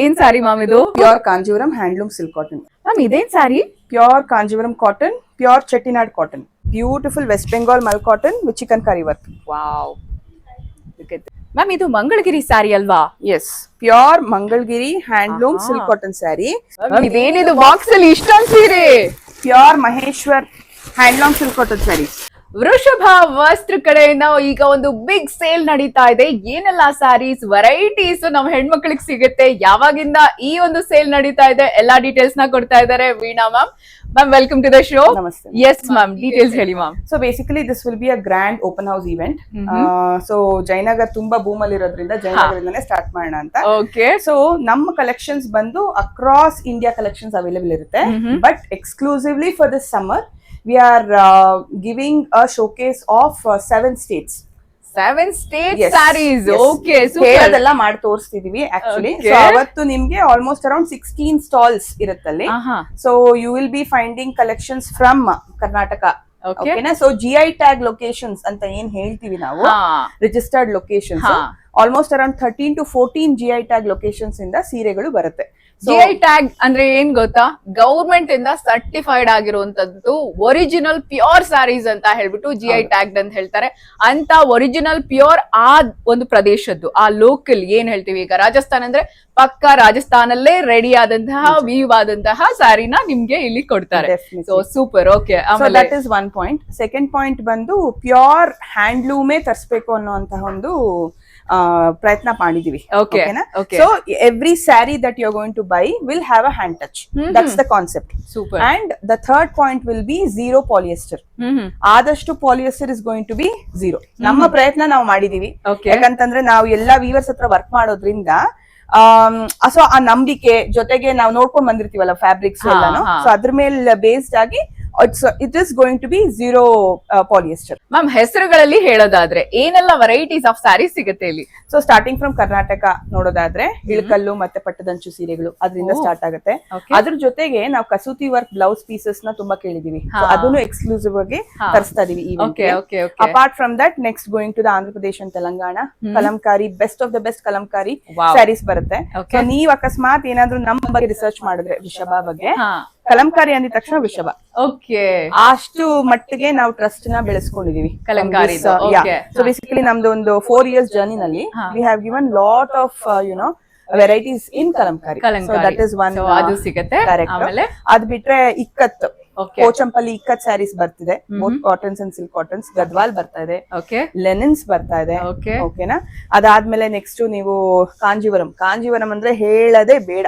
ಏನ್ ಸಾರಿ ಮ್ಯಾಮ್ ಇದು? Pure Kanjeevaram handloom silk cotton. Ma'am ಇದೇನ್ sari? Pure Kanjeevaram cotton, pure Chettinad cotton, beautiful West Bengal mul cotton with chikankari work. Wow, ma'am ಇದು ಮಂಗಳಗಿರಿ ಸಾರಿ ಅಲ್ವಾ? Yes, pure Mangalagiri handloom silk cotton sari. ಇದೇನಿದು box ಅಲ್ಲಿ ಇಷ್ಟೊಂದು ಸೀರೆ? Pure Maheshwar handloom silk cotton sari. Vrishabha Vastra ಕಡೆಯಿಂದ ಈಗ ಒಂದು ಬಿಗ್ ಸೇಲ್ ನಡೀತಾ ಇದೆ. ಏನೆಲ್ಲ ಸ್ಯಾರೀಸ್ ವೆರೈಟೀಸ್ ನಮ್ಮ ಹೆಣ್ಮಕ್ಳಿಗೆ ಸಿಗುತ್ತೆ, ಯಾವಾಗಿಂದ ಈ ಒಂದು ಸೇಲ್ ನಡೀತಾ ಇದೆ, ಎಲ್ಲಾ ಡೀಟೇಲ್ಸ್ ನ ಕೊಡ್ತಾ ಇದ್ದಾರೆ Veena ma'am. Ma'am welcome to the show. ನಮಸ್ತೆ. ಎಸ್ ಮ್ಯಾಮ್, ಡೀಟೇಲ್ಸ್ ಹೇಳಿ ma'am. So basically this will be a grand open house event. So Jayanagar ತುಂಬಾ ಬೂಮ್ ಅಲ್ಲಿ ಇರೋದ್ರಿಂದ ಜಯನಗರದಿಂದಾನೇ ಸ್ಟಾರ್ಟ್ ಮಾಡೋಣ ಅಂತ. ಓಕೆ. ಸೊ ನಮ್ಮ ಕಲೆಕ್ಷನ್ಸ್ ಬಂದು ಅಕ್ರಾಸ್ ಇಂಡಿಯಾ ಕಲೆಕ್ಷನ್ಸ್ ಅವೈಲೇಬಲ್ ಇರುತ್ತೆ. But exclusively for this summer we are giving a showcase of 7 states. 7 states Yes. sarees. Yes. Okay, super. ಹೇಳೋದೆಲ್ಲ ಮಾಡಿ ತೋರಿಸ್ತಿದೀವಿ ಆಕ್ಚುಲಿ. Okay. ಸೊ ಅವತ್ತು ನಿಮ್ಗೆ ಆಲ್ಮೋಸ್ಟ್ ಅರೌಂಡ್ 16 ಸ್ಟಾಲ್ಸ್ ಇರುತ್ತಲ್ಲಿ. So you will be finding collections from Karnataka. Okay. ಓಕೆನಾ? So GI tag locations ಅಂತ ಏನ್ ಹೇಳ್ತೀವಿ ನಾವು, registered locations, almost around 13 to 14 GI tag locations ಇಂದ ಸೀರೆಗಳು ಬರುತ್ತೆ. GI ಟ್ಯಾಗ್ ಅಂದ್ರೆ ಏನ್ ಗೊತ್ತಾ? ಗವರ್ಮೆಂಟ್ ಇಂದ ಸರ್ಟಿಫೈಡ್ ಆಗಿರುವಂತದ್ದು ಒರಿಜಿನಲ್ ಪ್ಯೂರ್ ಸ್ಯಾರೀಸ್ ಅಂತ ಹೇಳ್ಬಿಟ್ಟು GI ಟ್ಯಾಗ್ ಅಂತ ಹೇಳ್ತಾರೆ. ಅಂತ ಒರಿಜಿನಲ್ ಪ್ಯೂರ್ ಆ ಒಂದು ಪ್ರದೇಶದ್ದು, ಆ ಲೋಕಲ್ ಏನ್ ಹೇಳ್ತೀವಿ ಈಗ ರಾಜಸ್ಥಾನ್ ಅಂದ್ರೆ ಪಕ್ಕ ರಾಜಸ್ಥಾನಲ್ಲೇ ರೆಡಿ ಆದಂತಹ ವೀವ್ ಆದಂತಹ ಸ್ಯಾರಿನ ನಿಮ್ಗೆ ಇಲ್ಲಿ ಕೊಡ್ತಾರೆ. So super. Okay, that is one point. Second point ಬಂದು ಪ್ಯೂರ್ ಹ್ಯಾಂಡ್ಲೂಮೇ ತರಿಸಬೇಕು ಅನ್ನುವಂತಹ ಒಂದು ಪ್ರಯತ್ನ ಮಾಡಿದೀವಿ. So every sari that you are going to buy will have a hand touch. That's the concept. Super. And the third point will be zero polyester. ಆದಷ್ಟು polyester is going to be zero. ನಮ್ಮ ಪ್ರಯತ್ನ ನಾವು ಮಾಡಿದೀವಿ. ಯಾಕಂತಂದ್ರೆ ನಾವು ಎಲ್ಲಾ viewers ಹತ್ರ work ಮಾಡೋದ್ರಿಂದ ಸೊ ಆ ನಂಬಿಕೆ ಜೊತೆಗೆ ನಾವು ನೋಡ್ಕೊಂಡ್ ಬಂದಿರ್ತೀವಲ್ಲ ಫ್ಯಾಬ್ರಿಕ್ಸ್ ಎಲ್ಲಾನು, ಸೊ ಅದ್ರ ಮೇಲೆ ಬೇಸ್ಡ್ ಆಗಿ it is going to be zero polyester. Ma'am ಹೆಸರುಗಳಲ್ಲಿ ಹೇಳೋದಾದ್ರೆ ಏನೆಲ್ಲ ವೆರೈಟೀಸ್ ಆಫ್ ಸ್ಯಾರೀಸ್ ಸಿಗುತ್ತೆ ಇಲ್ಲಿ? ಸೊ ಸ್ಟಾರ್ಟಿಂಗ್ ಫ್ರಮ್ ಕರ್ನಾಟಕ ನೋಡೋದಾದ್ರೆ ಇಳಕಲ್ಲು ಮತ್ತೆ ಪಟ್ಟದಂಚು ಸೀರೆಗಳು ಅದರಿಂದ ಸ್ಟಾರ್ಟ್ ಆಗುತ್ತೆ. ಅದ್ರ ಜೊತೆಗೆ ನಾವು ಕಸೂತಿ ವರ್ಕ್ ಬ್ಲೌಸ್ ಪೀಸಸ್ ನ ತುಂಬಾ ಕೇಳಿದೀವಿ. ಅದನ್ನು ಎಕ್ಸ್ಕ್ಲೂಸಿವ್ ಆಗಿ ತರಿಸ್ತಾ ಇದೀವಿ. Apart from that next going to the Andhra Pradesh and Telangana, Kalamkari, best of the best Kalamkari saris ಬರುತ್ತೆ. ಸೊ ನೀವ್ ಅಕಸ್ಮಾತ್ ಏನಾದ್ರು ನಮ್ಮ ಬಗ್ಗೆ ರಿಸರ್ಚ್ ಮಾಡಿದ್ರೆ ವೃಷಭ ಬಗ್ಗೆ, ಕಲಂಕಾರಿ ಅಂದಿದ ತಕ್ಷಣ ವೃಷಭ. ಓಕೆ, ಅಷ್ಟು ಮಟ್ಟಿಗೆ ನಾವು ಟ್ರಸ್ಟ್ ನ ಬೆಳೆಸ್ಕೊಂಡಿದೀವಿ ಕಲಂಕಾರಿ. ಸೊ ಬೇಸಿಕಲಿ ನಮ್ದು ಒಂದು 4 years ಜರ್ನಿನಲ್ಲಿ we have given lot of varieties in Kalamkari. So that is one. ಅದು ಸಿಗುತ್ತೆ. ಆಮೇಲೆ ಅದ್ ಬಿಟ್ರೆ ಇಕ್ಕತ್, ಕೋಚಂಪಲ್ಲಿ ಇಕ್ಕತ್ ಸ್ಯಾರೀಸ್ ಬರ್ತಿದೆ. Both cottons and silk cottons. Gadwal ಬರ್ತಾ ಇದೆ, ಲೆನಿನ್ಸ್ ಬರ್ತಾ ಇದೆ. ಓಕೆನಾ? ಅದಾದ್ಮೇಲೆ ನೆಕ್ಸ್ಟ್ ನೀವು ಕಾಂಜೀವರಂ ಅಂದ್ರೆ ಹೇಳದೆ ಬೇಡ.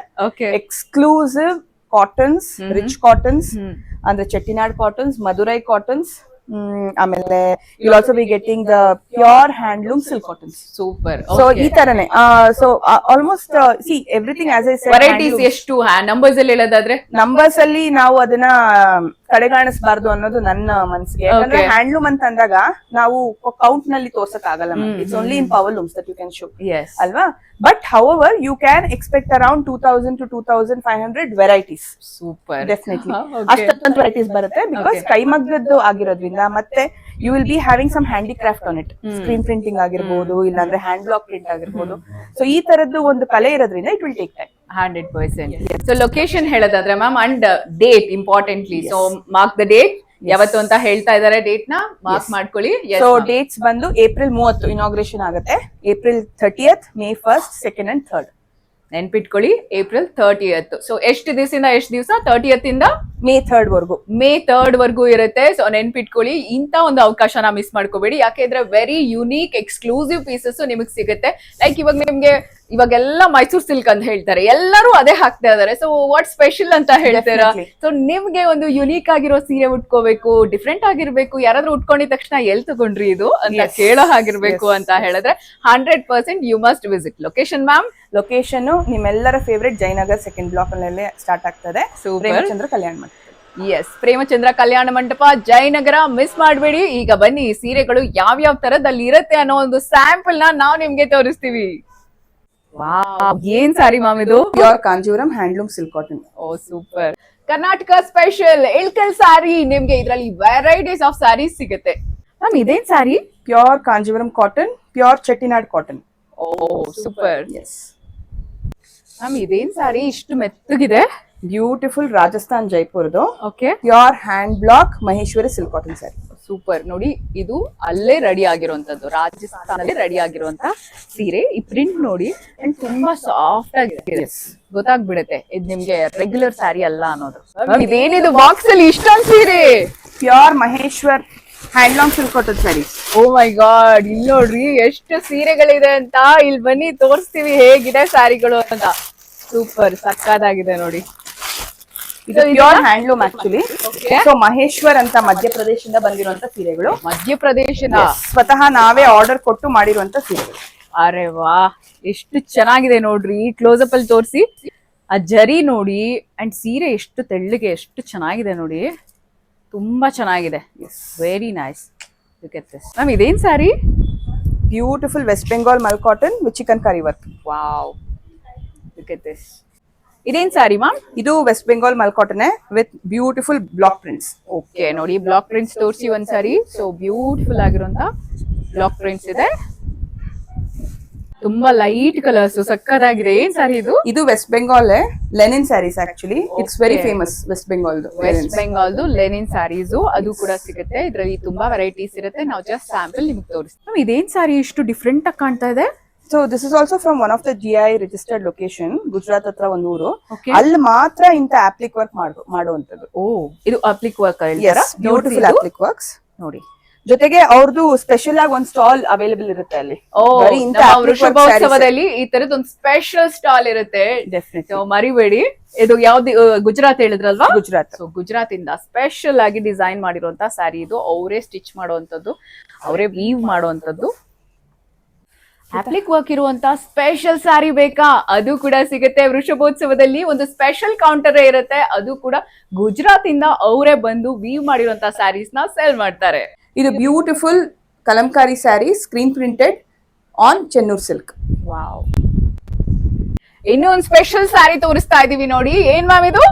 ಎಕ್ಸ್ಕ್ಲೂಸಿವ್ ಕಾಟನ್ಸ್, ರಿಚ್ ಕಾಟನ್ಸ್ ಅಂದ್ರೆ ಚೆಟ್ಟಿನಾಡ್ ಕಾಟನ್ಸ್, ಮಧುರೈ ಕಾಟನ್ಸ್, ಆಮೇಲೆ you also be getting the pure handloom silk cottons. Super. So ಈ ತರನೇ so almost see everything as I said. Varieties ಎಷ್ಟು ನಂಬರ್ಸ್ ಅಲ್ಲಿ ಹೇಳೋದಾದ್ರೆ? ನಂಬರ್ಸ್ ಅಲ್ಲಿ ನಾವು ಅದನ್ನ ಕಡೆಗಾಣಿಸಬಾರ್ದು ಅನ್ನೋದು ನನ್ನ ಮನಸ್ಸಿಗೆ. ಯಾಕಂದ್ರೆ ಹ್ಯಾಂಡ್ಲೂಮ್ ಅಂತ ಅಂದಾಗ ನಾವು ಕೌಂಟ್ ನಲ್ಲಿ ತೋರ್ಸಕ್ ಆಗಲ್ಲ. It's only in power looms that you can show, ಅಲ್ವಾ? But however you can expect around 2000 to 2500 varieties. Super. Definitely ಅಷ್ಟೊಂದು ವೆರೈಟೀಸ್ ಬರುತ್ತೆ. ಬಿಕಾಸ್ ಕೈಮಗ್ಗದ್ದು ಆಗಿರೋದ್ರಿಂದ, ಮತ್ತೆ you will be having some handicraft on it. Screen printing ಆಗಿರ್ಬೋದು, ಇಲ್ಲಾಂದ್ರೆ hand block print ಆಗಿರ್ಬೋದು. So ಈ ತರದ್ದು ಒಂದು ಕಲೆ ಇರೋದ್ರಿಂದ it will take time. 100%. So location ಹೇಳೋದಾದ್ರೆ ma'am, and date importantly. So mark the date. ಯಾವತ್ತು ಅಂತ ಹೇಳ್ತಾ ಇದಾರೆ, ಡೇಟ್ ನ ಮಾರ್ಕ್ ಮಾಡ್ಕೊಳ್ಳಿ. ಸೊ ಡೇಟ್ಸ್ ಬಂದು ಏಪ್ರಿಲ್ 30 ಇನಾಗ್ರೇಷನ್ ಆಗುತ್ತೆ. April 30th, May 1st, 2nd and 3rd. ನೆನ್ಪಿಟ್ಕೊಳ್ಳಿ, ಏಪ್ರಿಲ್ 30th. ಸೊ ಎಷ್ಟು ದಿವಸದಿಂದ ಎಷ್ಟು ದಿವಸ? 30th ಇಂದ May 3rd ವರ್ಗು. May 3rd ವರ್ಗು ಇರುತ್ತೆ. ಸೊ ನೆನ್ಪಿಟ್ಕೊಳ್ಳಿ, ಇಂತ ಒಂದು ಅವಕಾಶನ ಮಿಸ್ ಮಾಡ್ಕೋಬೇಡಿ. ಯಾಕೆಂದ್ರೆ ವೆರಿ ಯುನೀಕ್ ಎಕ್ಸ್ಕ್ಲೂಸಿವ್ ಪೀಸಸ್ ನಿಮಗೆ ಸಿಗುತ್ತೆ. ಲೈಕ್ ಇವಾಗೆಲ್ಲ ಮೈಸೂರ್ ಸಿಲ್ಕ್ ಅಂತ ಹೇಳ್ತಾರೆ, ಎಲ್ಲರೂ ಅದೇ ಹಾಕ್ತಾ ಇದಾರೆ. ಸೊ ವಾಟ್ ಸ್ಪೆಷಲ್ ಅಂತ ಹೇಳ್ತೀರಾ? ಸೊ ನಿಮ್ಗೆ ಒಂದು ಯುನೀಕ್ ಆಗಿರೋ ಸೀರೆ ಉಟ್ಕೋಬೇಕು, ಡಿಫ್ರೆಂಟ್ ಆಗಿರ್ಬೇಕು, ಯಾರಾದ್ರೂ ಉಟ್ಕೊಂಡಿದ ತಕ್ಷಣ ಎಲ್ ತಗೊಂಡ್ರಿ ಇದು ಅಂತ ಕೇಳೋ ಹಾಗಿರ್ಬೇಕು ಅಂತ ಹೇಳಿದ್ರೆ 100% you must visit. Location ma'am? Location ನಿಮ್ಮೆಲ್ಲರ ಫೇವ್ರೆಟ್ ಜಯನಗರ್ 2nd block ಅಲ್ಲೇ ಸ್ಟಾರ್ಟ್ ಆಗ್ತದೆ. ಪ್ರೇಮಚಂದ್ರ ಕಲ್ಯಾಣ ಮಂಟಪ. ಎಸ್, ಪ್ರೇಮಚಂದ್ರ ಕಲ್ಯಾಣ ಮಂಟಪ, ಜಯನಗರ. ಮಿಸ್ ಮಾಡಬೇಡಿ. ಈಗ ಬನ್ನಿ, ಸೀರೆಗಳು ಯಾವ್ಯಾವ ತರದಲ್ಲಿ ಇರುತ್ತೆ ಅನ್ನೋ ಒಂದು ಸ್ಯಾಂಪಲ್ ನಾವು ನಿಮ್ಗೆ ತೋರಿಸ್ತೀವಿ. ವಾವ್, ಏನ್ ಸಾರಿ ಮ್ಯಾಮ್ ಇದು? Pure Kanjeevaram handloom silk cotton. Oh super. Karnataka special Ilkal sari. ನಿಮ್ಗೆ ಇದರಲ್ಲಿ ವೆರೈಟೀಸ್ ಆಫ್ ಸಾರೀಸ್ ಸಿಗುತ್ತೆ. ಮ್ಯಾಮ್ ಇದೇನ್ sari? Pure Kanjeevaram cotton, pure Chettinad cotton. Oh super. Yes. Ma'am ಇದೇನ್ ಸಾರಿ ಇಷ್ಟು ಮೆತ್ತಗಿದೆ? ಬ್ಯೂಟಿಫುಲ್ ರಾಜಸ್ಥಾನ್ ಜೈಪುರ್ದು okay, pure hand block Maheshwari silk cotton sari. Super. ನೋಡಿ ಇದು ಅಲ್ಲೇ ರೆಡಿ ಆಗಿರುವಂತದ್ದು, ರಾಜಸ್ಥಾನದಲ್ಲಿ ರೆಡಿ ಆಗಿರುವಂತ ಸೀರೆ. ಈ ಪ್ರಿಂಟ್ ನೋಡಿ ಅಂಡ್ ತುಂಬಾ ಸಾಫ್ಟ್ ಆಗಿದೆ, ಗೊತ್ತಾಗ್ಬಿಡುತ್ತೆ ಇದು ನಿಮ್ಗೆ ರೆಗ್ಯುಲರ್ ಸ್ಯಾರಿ ಅಲ್ಲ ಅನ್ನೋದು. ಇದೇನಿದು ಬಾಕ್ಸ್ ಅಲ್ಲಿ ಇಷ್ಟೊಂದು ಸೀರೆ? Pure Maheshwar handloom silk cotton sari. Oh my God, ಇಲ್ಲಿ ನೋಡ್ರಿ ಎಷ್ಟು ಸೀರೆಗಳಿದೆ ಅಂತ. ಇಲ್ಲಿ ಬನ್ನಿ ತೋರಿಸ್ತೀವಿ ಹೇಗಿದೆ ಸ್ಯಾರಿಗಳು ಅಂತ. ಸೂಪರ್, ಸಕ್ಕತ್ತಾಗಿದೆ ನೋಡಿ. ಇದು pure handloom actually. So Maheshwar ಅಂತ ಮಧ್ಯಪ್ರದೇಶದಿಂದ ಬಂದಿರುವಂತ ಸೀರೆಗಳು. ಮಧ್ಯಪ್ರದೇಶದ ಸ್ವತಃ ನಾವೇ ಆರ್ಡರ್ ಕೊಟ್ಟು ಮಾಡಿರುವಂತ ಸೀರೆಗಳು. ಅರೆ ವಾ, ಎಷ್ಟು ಚೆನ್ನಾಗಿದೆ ನೋಡ್ರಿ. ಕ್ಲೋಸ್ ಅಪ್ ಅಲ್ಲಿ ತೋರಿಸಿ. ಆ ಜರಿ ನೋಡಿ ಅಂಡ್ ಸೀರೆ ಎಷ್ಟು ತೆಳ್ಳಗೆ, ಎಷ್ಟು ಚೆನ್ನಾಗಿದೆ ನೋಡಿ. ತುಂಬಾ ಚೆನ್ನಾಗಿದೆ. Very nice. ಮ್ಯಾಮ್ ಇದೇನ್ sari? Beautiful West Bengal mul cotton with chikankari work. Wow, look at this. ಇದೇನ್ ಸ್ಯಾರಿ ಮ್ಯಾಮ್? ಇದು West Bengal mul cotton with beautiful block prints. Okay, ನೋಡಿ ಬ್ಲಾಕ್ ಪ್ರಿಂಟ್ಸ್ ತೋರಿಸಿ ಒಂದ್ಸಾರಿ. ಸೊ ಬ್ಯೂಟಿಫುಲ್ ಆಗಿರುವಂತ ಬ್ಲಾಕ್ ಪ್ರಿಂಟ್ಸ್ ಇದೆ. ತುಂಬಾ ಲೈಟ್ ಕಲರ್ಸ್, ಸಕ್ಕತ್ತಾಗಿದೆ. ಏನ್ ಸ್ಯಾರಿ ಇದು? ಇದು West Bengal linen saris actually. It's very famous West Bengal. West ಬೆಂಗಾಲ್ದು ಲೆನಿನ್ ಸ್ಯಾರೀಸ್ ಅದು ಕೂಡ ಸಿಗುತ್ತೆ. ಇದರಲ್ಲಿ ತುಂಬಾ ವೆರೈಟೀಸ್ ಇರುತ್ತೆ. ನಾವು ಜಸ್ಟ್ ಸ್ಯಾಂಪಲ್ ನಿಮ್ಗೆ ತೋರಿಸ್ತೀವಿ. ಇದೇನ್ ಸ್ಯಾರಿ ಇಷ್ಟು ಡಿಫ್ರೆಂಟ್ ಆಗಿ ಕಾಣ್ತಾ ಇದೆ? So this is also from one of the GI registered location, Gujarat ಹತ್ರ ಒಂದು ಊರು. Okay. ಅಲ್ಲಿ ಮಾತ್ರ ಇಂತ ಅಪ್ಲಿಕ್ ವರ್ಕ್ ಮಾಡುವಂತದ್ದು. ಓ, ಇದು ಅಪ್ಲಿಕ್ ವರ್ಕ್ ಬ್ಯೂಟಿಫುಲ್ ಅಪ್ಲಿಕ್ ವರ್ಕ್ಸ್ ನೋಡಿ. ಜೊತೆಗೆ ಅವ್ರದ್ದು ಸ್ಪೆಷಲ್ ಆಗಿ ಒಂದು ಸ್ಟಾಲ್ ಅವೈಲೇಬಲ್ ಇರುತ್ತೆ ಅಲ್ಲಿ. ಬರೀ ಇಂಥ applique work ವೃಷಭೋತ್ಸವದಲ್ಲಿ ಈ ತರದ್ ಒಂದು ಸ್ಪೆಷಲ್ ಸ್ಟಾಲ್ ಇರುತ್ತೆ. ಡೆಫಿನೆಟ್ಲಿ ಮರಿಬೇಡಿ. ಇದು ಯಾವ್ದು? ಗುಜರಾತ್ ಹೇಳಿದ್ರಲ್ವಾ? ಗುಜರಾತ್. ಸೊ ಗುಜರಾತ್ ಇಂದ ಸ್ಪೆಷಲ್ ಆಗಿ ಡಿಸೈನ್ ಮಾಡಿರುವಂತ ಸ್ಯಾರಿ ಇದು. ಅವರೇ ಸ್ಟಿಚ್ ಮಾಡುವಂತದ್ದು, ಅವರೇ ವೀವ್ ಮಾಡುವಂತದ್ದು. ಅಪ್ಲಿಕ್ ವರ್ಕ್ ಇರುವಂತ ಸ್ಪೆಷಲ್ ಸ್ಯಾರಿ ಬೇಕಾ? ಅದು ಕೂಡ ಸಿಗುತ್ತೆ ವೃಷಭೋತ್ಸವದಲ್ಲಿ. ಒಂದು ಸ್ಪೆಷಲ್ ಕೌಂಟರ್ ಇರುತ್ತೆ, ಅದು ಕೂಡ ಗುಜರಾತ್ ಇಂದ ಅವರೇ ಬಂದು ವೀವ್ ಮಾಡಿರುವಂತ ಸ್ಯಾರೀಸ್ ನ ಸೇಲ್ ಮಾಡ್ತಾರೆ. ಇದು beautiful Kalamkari sari screen printed on Chennur silk. Wow, ಇನ್ನೂ ಒಂದು ಸ್ಪೆಷಲ್ ಸ್ಯಾರಿ ತೋರಿಸ್ತಾ ಇದೀವಿ ನೋಡಿ. ಏನ್ ಮ್ಯಾಮ್ ಇದು?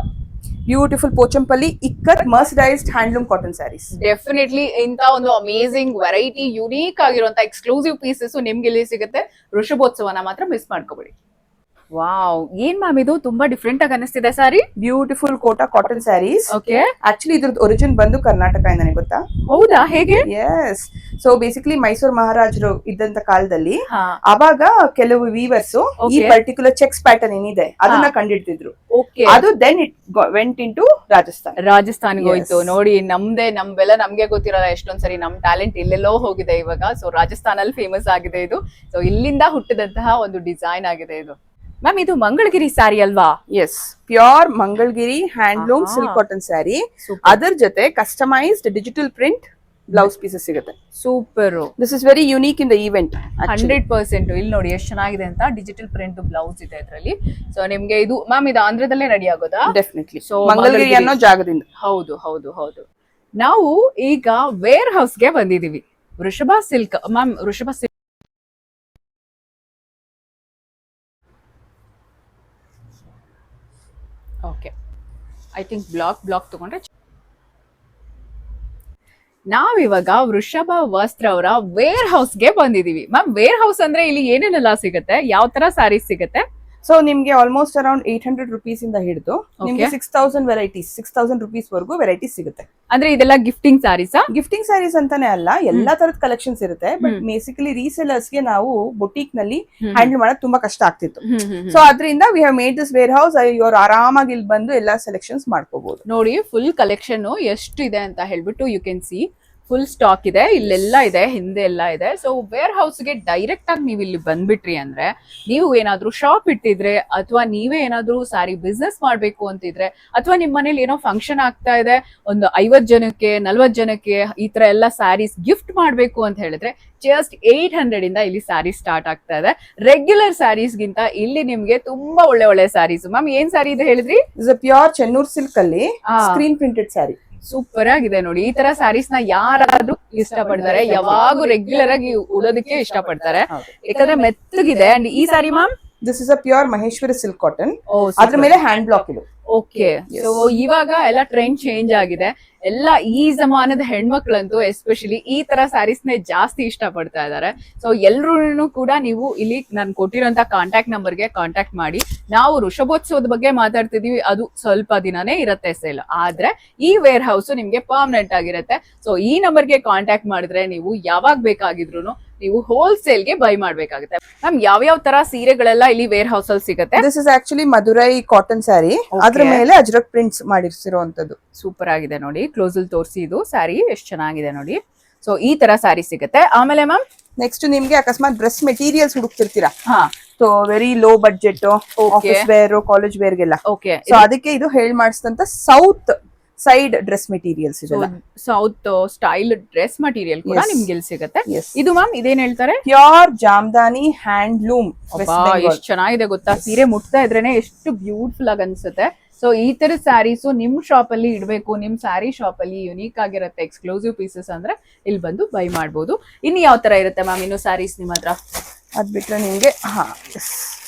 Beautiful Pochampally ikkat mercerised handloom cotton saris. Definitely ಇಂತ ಒಂದು ಅಮೇಸಿಂಗ್ ವೆರೈಟಿ ಯುನೀಕ್ ಆಗಿರುವಂತ ಎಕ್ಸ್ಕ್ಲೂಸಿವ್ ಪೀಸಸ್ ನಿಮ್ಗೆ ಇಲ್ಲಿ ಸಿಗುತ್ತೆ. ವೃಷಭೋತ್ಸವನ ಮಾತ್ರ ಮಿಸ್ ಮಾಡ್ಕೋಬೇಡಿ. ವಾವ್, ಏನ್ ಮ್ಯಾಮ್ ಇದು? ತುಂಬಾ ಡಿಫ್ರೆಂಟ್ ಆಗಿ ಅನಿಸ್ತಿದೆ sari. Beautiful Kota cotton saris. Okay, actually ಇದ್ರದ್ದು ಒರಿಜಿನ್ ಬಂದು ಕರ್ನಾಟಕ ಇಂದಾನೆ, ಗೊತ್ತಾ? ಹೌದಾ? ಹೇಗೆ? ಎಸ್. ಸೊ ಬೇಸಿಕಲಿ ಮೈಸೂರು ಮಹಾರಾಜರು ಇದ್ದಂತ ಕಾಲದಲ್ಲಿ ಹಾ. ಅವಾಗ ಕೆಲವು ವೀವರ್ಸ್ ಈ ಪರ್ಟಿಕ್ಯುಲರ್ ಚೆಕ್ಸ್ ಪ್ಯಾಟರ್ನ್ ಏನಿದೆ ಅದನ್ನ ಕಂಡಿಡ್ತಿದ್ರು. ಓಕೆ, ಅದು then it went into Rajasthan. ರಾಜಸ್ಥಾನ್ಗೆ ಹೋಯ್ತು. ನೋಡಿ, ನಮ್ದೆಲ್ಲ ನಮ್ಗೆ ಗೊತ್ತಿರಲ್ಲ ಎಷ್ಟೊಂದ್ಸರಿ ನಮ್ ಟ್ಯಾಲೆಂಟ್ ಇಲ್ಲೆಲ್ಲೋ ಹೋಗಿದೆ ಇವಾಗ. ಸೊ ರಾಜಸ್ಥಾನಲ್ಲಿ ಫೇಮಸ್ ಆಗಿದೆ ಇದು. ಸೊ ಇಲ್ಲಿಂದ ಹುಟ್ಟಿದಂತಹ ಒಂದು ಡಿಸೈನ್ ಆಗಿದೆ ಇದು. ಮ್ಯಾಮ್ ಇದು ಮಂಗಳಗಿರಿ ಸ್ಯಾರಿ ಅಲ್ವಾ? Yes, pure Mangalagiri handloom silk cotton sari. ಅದರ ಜೊತೆ customised digital print blouse pieces ಸಿಗುತ್ತೆ. Super. This is very unique in the event. 100%. ಇಲ್ಲಿ ನೋಡಿ ಎಷ್ಟು ಚೆನ್ನಾಗಿದೆ ಅಂತ. ಡಿಜಿಟಲ್ ಪ್ರಿಂಟ್ ಬ್ಲೌಸ್ ಇದೆ ಇದರಲ್ಲಿ. ಸೊ ನಿಮ್ಗೆ ಇದು ಮ್ಯಾಮ್ ಇದು ಆಂಧ್ರದಲ್ಲೇ ರೆಡಿ ಆಗೋದಾ? ಡೆಫಿನೆಟ್ಲಿ. ಸೊ ಮಂಗಳಗಿರಿ ಅನ್ನೋ ಜಾಗದಿಂದ. ಹೌದು ಹೌದು ಹೌದು. ನಾವು ಈಗ ವೇರ್ ಹೌಸ್ಗೆ ಬಂದಿದೀವಿ. Vrishabha silk ma'am, Vrishabha silk okay, I think block ತಗೊಂಡ್ರೆ. ನಾವಿವಾಗ ವೃಷಭ ವಸ್ತ್ರ ಅವರ ವೇರ್ ಹೌಸ್ಗೆ ಬಂದಿದೀವಿ. ಮ್ಯಾಮ್ ವೇರ್ ಹೌಸ್ ಅಂದ್ರೆ ಇಲ್ಲಿ ಏನೇನೆಲ್ಲ ಸಿಗುತ್ತೆ? ಯಾವ ತರ ಸ್ಯಾರೀಸ್ ಸಿಗುತ್ತೆ? ಸೊ ನಿಮ್ಗೆ ಆಲ್ಮೋಸ್ಟ್ ಅರೌಂಡ್ 800 rupees ಇಂದ ಹಿಡಿದು ನಿಮ್ಗೆ 6000 ವೆರೈಟೀಸ್, 6000 rupees ವರೆಗೂ ವೆರೈಟೀಸ್ ಸಿಗುತ್ತೆ. ಅಂದ್ರೆ ಇದೆಲ್ಲ ಗಿಫ್ಟಿಂಗ್ ಸ್ಯಾರೀಸ್? ಗಿಫ್ಟಿಂಗ್ ಸ್ಯಾರೀಸ್ ಅಂತಾನೆ ಅಲ್ಲ, ಎಲ್ಲಾ ತರದ ಕಲೆಕ್ಷನ್ಸ್ ಇರುತ್ತೆ. ಬಟ್ ಬೇಸಿಕಲಿ ರೀಸೇಲರ್ಸ್ ಗೆ ನಾವು ಬೊಟೀಕ್ ನಲ್ಲಿ ಹ್ಯಾಂಡಲ್ ಮಾಡೋದು ತುಂಬಾ ಕಷ್ಟ ಆಗ್ತಿತ್ತು. ಸೊ ಅದರಿಂದ we have made this wear house. ಇವ್ರು ಆರಾಮಾಗಿ ಇಲ್ಲಿ ಬಂದು ಎಲ್ಲಾ ಸೆಲೆಕ್ಷನ್ಸ್ ಮಾಡ್ಕೋಬಹುದು. ನೋಡಿ ಫುಲ್ ಕಲೆಕ್ಷನ್ ಎಷ್ಟು ಇದೆ ಅಂತ ಹೇಳ್ಬಿಟ್ಟು you can see. Full stock ಇದೆ, ಇಲ್ಲೆಲ್ಲ ಇದೆ, ಹಿಂದೆ ಎಲ್ಲ ಇದೆ. ಸೊ ವೇರ್ ಹೌಸ್ಗೆ ಡೈರೆಕ್ಟ್ ಆಗಿ ನೀವು ಇಲ್ಲಿ ಬಂದ್ಬಿಟ್ರಿ ಅಂದ್ರೆ, ನೀವು ಏನಾದ್ರೂ ಶಾಪ್ ಇಟ್ಟಿದ್ರೆ ಅಥವಾ ನೀವೇ ಏನಾದ್ರೂ ಸ್ಯಾರಿ ಬಿಸ್ನೆಸ್ ಮಾಡ್ಬೇಕು ಅಂತಿದ್ರೆ, ಅಥವಾ ನಿಮ್ ಮನೇಲಿ ಏನೋ ಫಂಕ್ಷನ್ ಆಗ್ತಾ ಇದೆ, ಒಂದು 50 ಜನಕ್ಕೆ 40 ಜನಕ್ಕೆ ಈ ತರ ಎಲ್ಲ ಸ್ಯಾರೀಸ್ ಗಿಫ್ಟ್ ಮಾಡ್ಬೇಕು ಅಂತ ಹೇಳಿದ್ರೆ ಜಸ್ಟ್ 800 ಇಂದ ಇಲ್ಲಿ ಸ್ಯಾರಿ ಸ್ಟಾರ್ಟ್ ಆಗ್ತಾ ಇದೆ. ರೆಗ್ಯುಲರ್ ಸ್ಯಾರೀಸ್ ಗಿಂತ ಇಲ್ಲಿ ನಿಮ್ಗೆ ತುಂಬಾ ಒಳ್ಳೆ ಒಳ್ಳೆ ಸ್ಯಾರೀಸ್. ಮ್ಯಾಮ್ ಏನ್ ಸ್ಯಾರಿ ಇದೆ ಹೇಳಿದ್ರಿ? ಪ್ಯೂರ್ ಚೆನ್ನೂರ್ ಸಿಲ್ಕ್ ಅಲ್ಲಿ ಸ್ಕ್ರೀನ್ ಪ್ರಿಂಟೆಡ್ ಸ್ಯಾರಿ. ಸೂಪರ್ ಆಗಿದೆ ನೋಡಿ. ಈ ತರ ಸ್ಯಾರೀಸ್ ನ ಯಾರಾದ್ರೂ ಇಷ್ಟಪಡ್ತಾರೆ, ಯಾವಾಗೂ ರೆಗ್ಯುಲರ್ ಆಗಿ ಉಡೋದಕ್ಕೆ ಇಷ್ಟಪಡ್ತಾರೆ, ಯಾಕಂದ್ರೆ ಮೆತ್ತಗಿದೆ. ಅಂಡ್ ಈ sari ma'am this is a pure Maheshwari silk cotton. ಅದ್ರ ಮೇಲೆ ಹ್ಯಾಂಡ್ ಬ್ಲಾಕ್ ಇದು. ಓಕೆ, ಸೊ ಇವಾಗ ಎಲ್ಲ ಟ್ರೆಂಡ್ ಚೇಂಜ್ ಆಗಿದೆ. ಎಲ್ಲ ಈ ಜಮಾನದ ಹೆಣ್ಮಕ್ಳಂತೂ ಎಸ್ಪೆಷಲಿ ಈ ತರ ಸ್ಯಾರೀಸ್ ನೇ ಜಾಸ್ತಿ ಇಷ್ಟ ಪಡ್ತಾ ಇದಾರೆ. ಸೊ ಎಲ್ರು ಕೂಡ ನೀವು ಇಲ್ಲಿ ನಾನು ಕೊಟ್ಟಿರೋಂತ ಕಾಂಟ್ಯಾಕ್ಟ್ ನಂಬರ್ಗೆ ಕಾಂಟ್ಯಾಕ್ಟ್ ಮಾಡಿ. ನಾವು ವೃಷಭೋತ್ಸವದ ಬಗ್ಗೆ ಮಾತಾಡ್ತಿದೀವಿ, ಅದು ಸ್ವಲ್ಪ ದಿನಾನೇ ಇರುತ್ತೆ ಸೇಲ್, ಆದ್ರೆ ಈ ವೇರ್ ಹೌಸ್ ನಿಮ್ಗೆ ಪರ್ಮನೆಂಟ್ ಆಗಿರುತ್ತೆ. ಸೊ ಈ ನಂಬರ್ಗೆ ಕಾಂಟ್ಯಾಕ್ಟ್ ಮಾಡಿದ್ರೆ ನೀವು ಯಾವಾಗ ಬೇಕಾಗಿದ್ರು ನೀವು ಹೋಲ್ಸೇಲ್ ಗೆ ಬೈ ಮಾಡ್ಬೇಕಾಗುತ್ತೆ. ಮ್ಯಾಮ್ ಯಾವ ತರ ಸೀರೆಗಳೆಲ್ಲ ಇಲ್ಲಿ ವೇರ್ ಹೌಸ್ ಅಲ್ಲಿ ಸಿಗುತ್ತೆ? This is actually Madurai cotton sari, ಅದ್ರ ಮೇಲೆ ಅಜ್ರಕ್ ಪ್ರಿಂಟ್ಸ್ ಮಾಡಿಸಿರುವಂತದ್ದು. ಸೂಪರ್ ಆಗಿದೆ ನೋಡಿ, ಕ್ಲೋಸ್ ಅಲ್ಲಿ ತೋರಿಸಿ ಇದು ಸ್ಯಾರಿ ಎಷ್ಟು ಚೆನ್ನಾಗಿದೆ ನೋಡಿ. ಸೊ ಈ ತರ ಸ್ಯಾರಿ ಸಿಗುತ್ತೆ. ಆಮೇಲೆ ಮ್ಯಾಮ್ ನೆಕ್ಸ್ಟ್ ನಿಮ್ಗೆ ಅಕಸ್ಮಾತ್ ಡ್ರೆಸ್ ಮೆಟೀರಿಯಲ್ಸ್ ಹುಡುಕ್ತಿರ್ತೀರಾ, ಹಾ, so very low budget office wear college ವೇರ್ಗೆಲ್ಲ, ಓಕೆ, ಸೊ ಅದಕ್ಕೆ ಇದು ಹೇಳ್ ಮಾಡಿಸಿದಂತ ಸೌತ್ ಸೈಡ್ ಡ್ರೆಸ್ ಮೆಟೀರಿಯಲ್ಸ್ ಇದೆಲ್ಲ. ಸೌತ್ ಸ್ಟೈಲ್ ಡ್ರೆಸ್ ಮಟೀರಿಯಲ್ ಕೂಡ ನಿಮ್ಗೆ ಇಲ್ಲಿ ಸಿಗುತ್ತೆ. Yes. ಇದು ಮ್ಯಾಮ್ ಇದೇನ್ ಹೇಳ್ತಾರೆ? Pure Jamdani handloom. ಎಷ್ಟು ಚೆನ್ನಾಗಿದೆ ಗೊತ್ತಾ, ಸೀರೆ ಮುಟ್ತಾ ಇದ್ರೇನೆ ಎಷ್ಟು ಬ್ಯೂಟಿಫುಲ್ ಆಗಿ ಅನ್ಸುತ್ತೆ. ಸೊ ಈ ತರ ಸ್ಯಾರೀಸ್ ನಿಮ್ ಶಾಪ್ ಅಲ್ಲಿ ಇಡಬೇಕು, ನಿಮ್ ಸ್ಯಾರಿ ಶಾಪ್ ಅಲ್ಲಿ ಯುನೀಕ್ ಆಗಿರುತ್ತೆ, ಎಕ್ಸ್ಕ್ಲೂಸಿವ್ ಪೀಸಸ್ ಅಂದ್ರೆ ಇಲ್ಲಿ ಬಂದು ಬೈ ಮಾಡಬಹುದು. ಇನ್ನು ಯಾವ ತರ ಇರುತ್ತೆ ಮ್ಯಾಮ್ ಇನ್ನು ಸ್ಯಾರೀಸ್ ನಿಮ್ ಹತ್ರ? ಅದ್ ಬಿಟ್ರೆ ನಿಮ್ಗೆ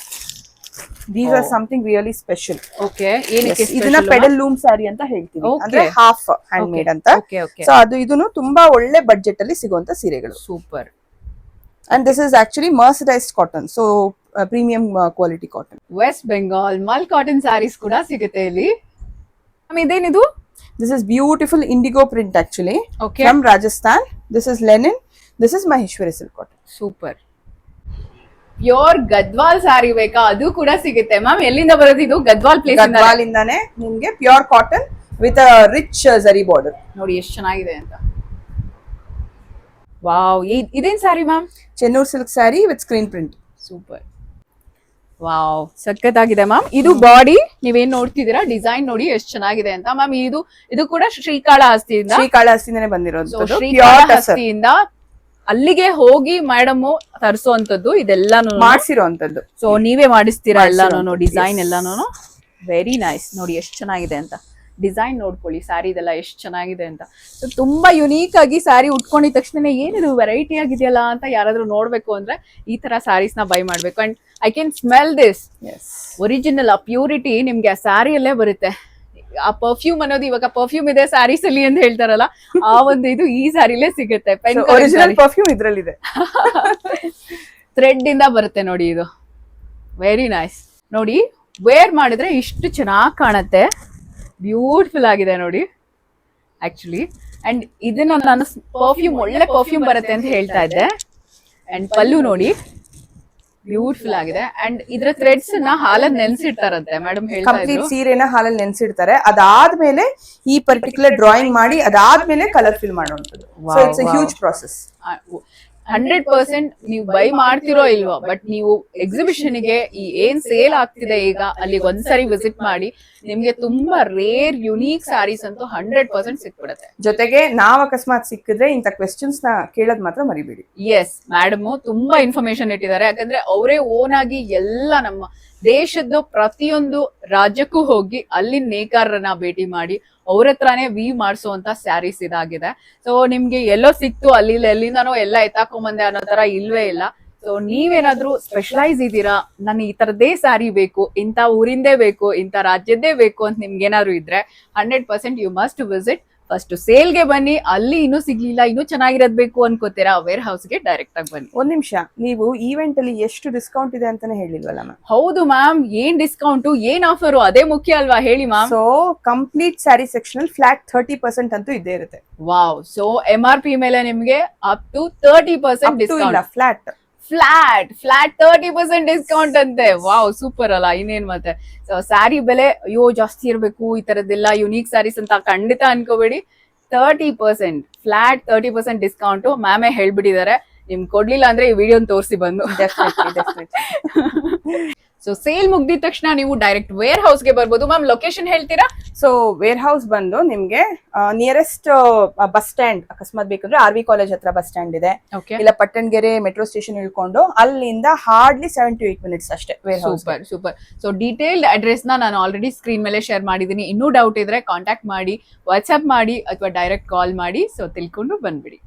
these are something really special. Okay, ಏನಕ್ಕೆ ಇದನ್ನ ಪೆಡಲ್ ಲೂಮ್ ಸ್ಯಾರಿ ಅಂತ ಹೇಳ್ತೀವಿ, ಅಂದ್ರೆ ಹಾಫ್ ಹ್ಯಾಂಡ್ ಮೇಡ್ ಅಂತ. ಸೊ ಅದು ಇದನ್ನು ತುಂಬಾ ಒಳ್ಳೆ ಬಡ್ಜೆಟ್ ಅಲ್ಲಿ ಸಿಗುವಂತ ಸೀರೆಗಳು. Super. And this is actually mercerised cotton, so premium quality cotton. West Bengal mul cotton saris ಕೂಡ ಸಿಗುತ್ತೆ ಇಲ್ಲಿ. ಇದೇನಿದು? This is beautiful indigo print actually Okay. From Rajasthan. This is linen. This is Maheshwari silk cotton. Super. Pure Gadwal sari ಬೇಕಾ? ಅದು ಕೂಡ ಸಿಗುತ್ತೆ ಮ್ಯಾಮ್. ಎಲ್ಲಿಂದ ಬರೋದು ಇದು? ಗದ್ವಾಲ್ ಪ್ಲೇಸ್ ಗದ್ವಾಲ್ ಇಂದಾನೆ ನಿಮ್ಗೆ pure cotton with rich zari border. ನೋಡಿ ಎಷ್ಟು ಚೆನ್ನಾಗಿದೆ ಅಂತ. ವಾವ್, ಇದೇನ್ sari ma'am? Chennur silk sari with screen print. Super. Wow, ಸಖತ್ತಾಗಿದೆ ಮ್ಯಾಮ್. ಇದು ಬಾಡಿ ನೀವೇನ್ ನೋಡ್ತಿದ್ದೀರಾ, ಡಿಸೈನ್ ನೋಡಿ ಎಷ್ಟು ಚೆನ್ನಾಗಿದೆ ಅಂತ. ಮ್ಯಾಮ್ ಇದು ಕೂಡ ಶ್ರೀಕಾಳಹಸ್ತಿಯಿಂದ ಶ್ರೀಕಾಳಹಸ್ತಿನೇ ಬಂದಿರೋದು. ಶ್ರೀಕಾಳಹಸ್ತಿಯಿಂದ ಅಲ್ಲಿಗೆ ಹೋಗಿ ಮೇಡಮ್ ತರಿಸುವಂತದ್ದು ಇದೆಲ್ಲಾನು ಮಾಡಿಸಿರುವಂತದ್ದು. ಸೊ ನೀವೇ ಮಾಡಿಸ್ತೀರಾ ಎಲ್ಲಾನು? ಡಿಸೈನ್ ಎಲ್ಲಾನು ವೆರಿ ನೈಸ್. ನೋಡಿ ಎಷ್ಟು ಚೆನ್ನಾಗಿದೆ ಅಂತ. ಡಿಸೈನ್ ನೋಡ್ಕೊಳ್ಳಿ ಸ್ಯಾರಿ ಇದೆಲ್ಲ ಎಷ್ಟು ಚೆನ್ನಾಗಿದೆ ಅಂತ. ಸೊ ತುಂಬಾ ಯುನೀಕ್ ಆಗಿ ಸ್ಯಾರಿ ಉಟ್ಕೊಂಡಿದ ತಕ್ಷಣ ಏನಿದು ವೆರೈಟಿ ಆಗಿದೆಯಲ್ಲ ಅಂತ ಯಾರಾದ್ರೂ ನೋಡ್ಬೇಕು ಅಂದ್ರೆ ಈ ತರ ಸ್ಯಾರೀಸ್ ನ ಬೈ ಮಾಡ್ಬೇಕು. And I can smell this original. ಆ ಪ್ಯೂರಿಟಿ ನಿಮ್ಗೆ ಆ ಸ್ಯಾರಿಯಲ್ಲೇ ಬರುತ್ತೆ. ಆ ಪರ್ಫ್ಯೂಮ್ ಅನ್ನೋದು, ಇವಾಗ ಪರ್ಫ್ಯೂಮ್ ಇದೆ ಸ್ಯಾರೀಸ್ ಅಲ್ಲಿ ಅಂತ ಹೇಳ್ತಾರಲ್ಲ, ಆ ಒಂದು ಇದು ಈ ಸ್ಯಾರಿಲೇ ಸಿಗುತ್ತೆ. Original perfume ಇದ್ರಲ್ಲಿದೆ. ಥ್ರೆಡ್ ಇಂದ ಬರುತ್ತೆ ನೋಡಿ ಇದು. Very nice. ನೋಡಿ ವೇರ್ ಮಾಡಿದ್ರೆ ಇಷ್ಟು ಚೆನ್ನಾಗಿ ಕಾಣುತ್ತೆ, ಬ್ಯೂಟಿಫುಲ್ ಆಗಿದೆ ನೋಡಿ ಆಕ್ಚುಲಿ. ಅಂಡ್ ಇದನ್ನ ನಾನು ಪರ್ಫ್ಯೂಮ್, ಒಳ್ಳೆ ಪರ್ಫ್ಯೂಮ್ ಬರುತ್ತೆ ಅಂತ ಹೇಳ್ತಾ ಇದ್ದೆ. ಅಂಡ್ ಪಲ್ಲು ನೋಡಿ ಬ್ಯೂಟಿಫುಲ್ ಆಗಿದೆ. ಅಂಡ್ ಇದ್ರ ಥ್ರೆಡ್ಸ್ ನ ಹಾಲಲ್ಲಿ ನೆನ್ಸಿಡ್ತಾರಂತೆ ಮೇಡಮ್ ಹೇಳ್ತಾ ಇದ್ರು. ಕಂಪ್ಲೀಟ್ ಸೀರೆನ ಹಾಲಲ್ಲಿ ನೆನ್ಸಿಡ್ತಾರೆ, ಅದಾದ್ಮೇಲೆ ಈ ಪರ್ಟಿಕ್ಯುಲರ್ ಡ್ರಾಯಿಂಗ್ ಮಾಡಿ ಅದಾದ್ಮೇಲೆ ಕಲರ್ ಫಿಲ್ ಮಾಡುವಂತದ್ದು. So it's a huge process. 100% ನೀವು ಬೈ ಮಾಡ್ತಿರೋ ಇಲ್ವೋ, ಬಟ್ ನೀವು ಎಕ್ಸಿಬಿಷನ್ ಗೆ ಈ ಏನ್ ಸೇಲ್ ಆಗ್ತಿದೆ ಈಗ ಅಲ್ಲಿಗೆ ಒಂದ್ಸರಿ ವಿಸಿಟ್ ಮಾಡಿ. ನಿಮ್ಗೆ ತುಂಬಾ ರೇರ್ ಯುನೀಕ್ ಸ್ಯಾರೀಸ್ ಅಂತೂ 100% ಸಿಕ್ಬಿಡುತ್ತೆ. ಜೊತೆಗೆ ನಾವ್ ಅಕಸ್ಮಾತ್ ಸಿಕ್ಕಿದ್ರೆ ಇಂಥ ಕ್ವೆಶ್ಚನ್ಸ್ ನ ಕೇಳೋದ್ ಮಾತ್ರ ಮರಿಬೇಡಿ. ಎಸ್, ಮೇಡಮ್ ತುಂಬಾ ಇನ್ಫಾರ್ಮೇಶನ್ ಇಟ್ಟಿದ್ದಾರೆ. ಯಾಕಂದ್ರೆ ಅವರೇ ಓನ್ ಆಗಿ ಎಲ್ಲ ನಮ್ಮ ದೇಶದ ಪ್ರತಿಯೊಂದು ರಾಜ್ಯಕ್ಕೂ ಹೋಗಿ ಅಲ್ಲಿ ನೇಕಾರರನ್ನ ಭೇಟಿ ಮಾಡಿ ಅವ್ರ ಹತ್ರನೇ ವೀವ್ ಮಾಡಿಸುವಂತ ಸ್ಯಾರೀಸ್ ಇದಾಗಿದೆ. ಸೊ ನಿಮ್ಗೆ ಎಲ್ಲೋ ಸಿಕ್ತು ಅಲ್ಲಿ ಎಲ್ಲಿಂದಾನೋ ಎಲ್ಲ ಎತ್ತಾಕೊಂಬಂದೆ ಅನ್ನೋ ತರ ಇಲ್ವೇ ಇಲ್ಲ. ಸೊ ನೀವೇನಾದ್ರೂ ಸ್ಪೆಷಲೈಸ್ ಇದ್ದೀರಾ, ನನ್ ಈ ತರದೇ ಸ್ಯಾರಿ ಬೇಕು, ಇಂಥ ಊರಿಂದೇ ಬೇಕು, ಇಂಥ ರಾಜ್ಯದ್ದೇ ಬೇಕು ಅಂತ ನಿಮ್ಗೆ ಏನಾದ್ರು ಇದ್ರೆ 100% ಯು ಮಸ್ಟ್ ವಿಸಿಟ್. ಫಸ್ಟ್ ಸೇಲ್ಗೆ ಬನ್ನಿ, ಅಲ್ಲಿ ಇನ್ನೂ ಸಿಗ್ಲಿಲ್ಲ, ಇನ್ನೂ ಚೆನ್ನಾಗಿರೋದ್ ಬೇಕು ಅನ್ಕೋತೀರಾ, ವೇರ್ ಹೌಸ್ಗೆ ಡೈರೆಕ್ಟ್ ಆಗಿ ಬನ್ನಿ. ಒಂದ್ ನಿಮಿಷ, ನೀವು ಈವೆಂಟ್ ಅಲ್ಲಿ ಎಷ್ಟು ಡಿಸ್ಕೌಂಟ್ ಇದೆ ಅಂತಾನೆ ಹೇಳಿಲ್ವಲ್ಲ ಮ್ಯಾಮ್? ಹೌದು ಮ್ಯಾಮ್, ಏನ್ ಡಿಸ್ಕೌಂಟ್, ಏನ್ ಆಫರ್, ಅದೇ ಮುಖ್ಯ ಅಲ್ವಾ, ಹೇಳಿ ma'am. So complete sari section flat 30% ಅಂತೂ ಇದ್ದೇ ಇರುತ್ತೆ. ವಾವ್, ಸೊ MRP ಮೇಲೆ ನಿಮ್ಗೆ up to 30% discount. Flat 30% discount ಅಂತೆ. ವಾವ್, ಸೂಪರ್ ಅಲ್ಲ, ಇನ್ನೇನ್ ಮತ್ತೆ. ಸೊ ಸ್ಯಾರಿ ಬೆಲೆ ಅಯ್ಯೋ ಜಾಸ್ತಿ ಇರ್ಬೇಕು ಈ ತರದ್ದೆಲ್ಲ ಯುನೀಕ್ ಸ್ಯಾರೀಸ್ ಅಂತ ಖಂಡಿತ ಅನ್ಕೋಬೇಡಿ. 30% ಫ್ಲಾಟ್ 30% ಡಿಸ್ಕೌಂಟ್ ಮ್ಯಾಮೇ ಹೇಳ್ಬಿಟ್ಟಿದ್ದಾರೆ. ನಿಮ್ ಕೊಡ್ಲಿಲ್ಲ ಅಂದ್ರೆ ಈ ವಿಡಿಯೋನ್ ತೋರಿಸಿ ಬಂದು. ಸೊ ಸೇಲ್ ಮುಗ್ದಿದ ತಕ್ಷಣ ನೀವು ಡೈರೆಕ್ಟ್ ವೇರ್ ಹೌಸ್ಗೆ ಬರ್ಬೋದು. ಮ್ಯಾಮ್ ಲೊಕೇಶನ್ ಹೇಳ್ತೀರಾ? ಸೊ ವೇರ್ ಹೌಸ್ ಬಂದು ನಿಮ್ಗೆ ನಿಯರೆಸ್ಟ್ ಬಸ್ ಸ್ಟ್ಯಾಂಡ್ ಅಕಸ್ಮಾತ್ ಬೇಕಂದ್ರೆ RV ಕಾಲೇಜ್ ಹತ್ರ ಬಸ್ ಸ್ಟ್ಯಾಂಡ್ ಇದೆ, ಇಲ್ಲ ಪಟ್ಟಣಗೆರೆ ಮೆಟ್ರೋ ಸ್ಟೇಷನ್ ಇಳ್ಕೊಂಡು ಅಲ್ಲಿಂದ ಹಾರ್ಡ್ಲಿ 7 to 8 minutes ಅಷ್ಟೇ warehouse. Super. So detailed address ನಾನು ಆಲ್ರೆಡಿ ಸ್ಕ್ರೀನ್ ಮೇಲೆ ಶೇರ್ ಮಾಡಿದೀನಿ. ಇನ್ನೂ ಡೌಟ್ ಇದ್ರೆ ಕಾಂಟ್ಯಾಕ್ಟ್ ಮಾಡಿ, ವಾಟ್ಸ್ಆಪ್ ಮಾಡಿ ಅಥವಾ ಡೈರೆಕ್ಟ್ ಕಾಲ್ ಮಾಡಿ. ಸೊ ತಿಳ್ಕೊಂಡು ಬಂದ್ಬಿಡಿ.